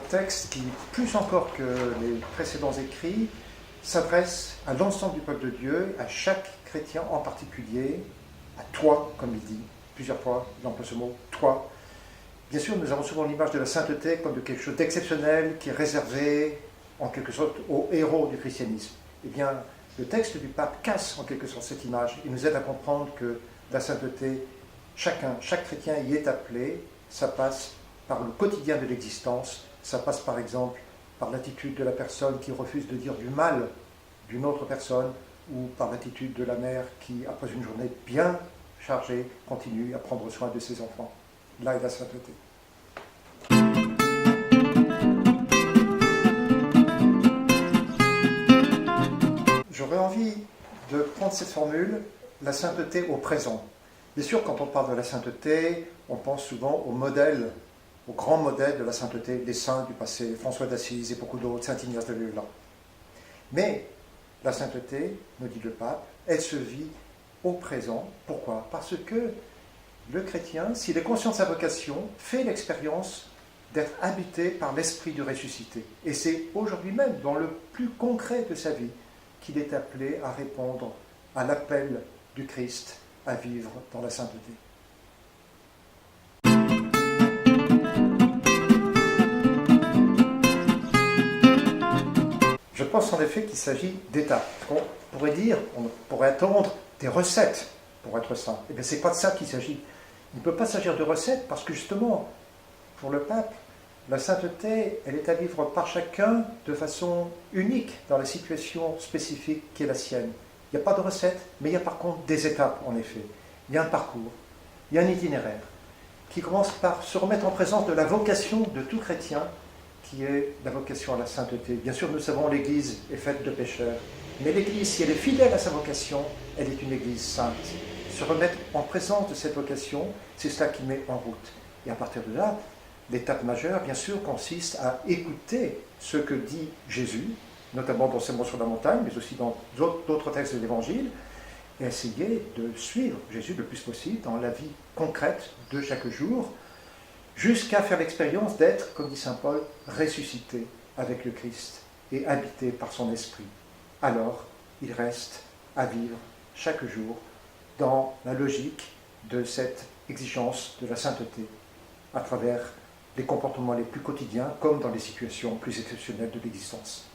texte qui, plus encore que les précédents écrits, s'adresse à l'ensemble du peuple de Dieu, à chaque chrétien en particulier, à toi, comme il dit, plusieurs fois, il emploie ce mot, toi. Bien sûr, nous avons souvent l'image de la sainteté comme de quelque chose d'exceptionnel qui est réservé, en quelque sorte, aux héros du christianisme. Eh bien, le texte du pape casse en quelque sorte cette image. Il nous aide à comprendre que la sainteté, chaque chrétien y est appelé, ça passe par le quotidien de l'existence, ça passe par exemple par l'attitude de la personne qui refuse de dire du mal d'une autre personne, ou par l'attitude de la mère qui, après une journée bien chargée, continue à prendre soin de ses enfants. Là est la sainteté. J'aurais envie de prendre cette formule, la sainteté au présent. Bien sûr, quand on parle de la sainteté, on pense souvent au modèle, au grand modèle de la sainteté des saints du passé, François d'Assise et beaucoup d'autres, Saint Ignace de Loyola. Mais la sainteté, nous dit le pape, elle se vit au présent. Pourquoi? Parce que le chrétien, s'il est conscient de sa vocation, fait l'expérience d'être habité par l'esprit du ressuscité. Et c'est aujourd'hui même, dans le plus concret de sa vie, qu'il est appelé à répondre à l'appel du Christ à vivre dans la sainteté. Je pense en effet qu'il s'agit d'étapes. On pourrait attendre des recettes pour être saint. Eh bien, ce n'est pas de ça qu'il s'agit. Il ne peut pas s'agir de recettes parce que justement, pour le pape, la sainteté, elle est à vivre par chacun de façon unique dans la situation spécifique qui est la sienne. Il n'y a pas de recette, mais il y a par contre des étapes en effet. Il y a un parcours, il y a un itinéraire qui commence par se remettre en présence de la vocation de tout chrétien qui est la vocation à la sainteté. Bien sûr, nous savons que l'Église est faite de pécheurs, mais l'Église, si elle est fidèle à sa vocation, elle est une Église sainte. Se remettre en présence de cette vocation, c'est cela qui met en route. Et à partir de là, l'étape majeure, bien sûr, consiste à écouter ce que dit Jésus, notamment dans Sermon sur la montagne, mais aussi dans d'autres textes de l'Évangile, et essayer de suivre Jésus le plus possible dans la vie concrète de chaque jour, jusqu'à faire l'expérience d'être, comme dit saint Paul, ressuscité avec le Christ et habité par son esprit. Alors, il reste à vivre chaque jour dans la logique de cette exigence de la sainteté, à travers les comportements les plus quotidiens, comme dans les situations plus exceptionnelles de l'existence.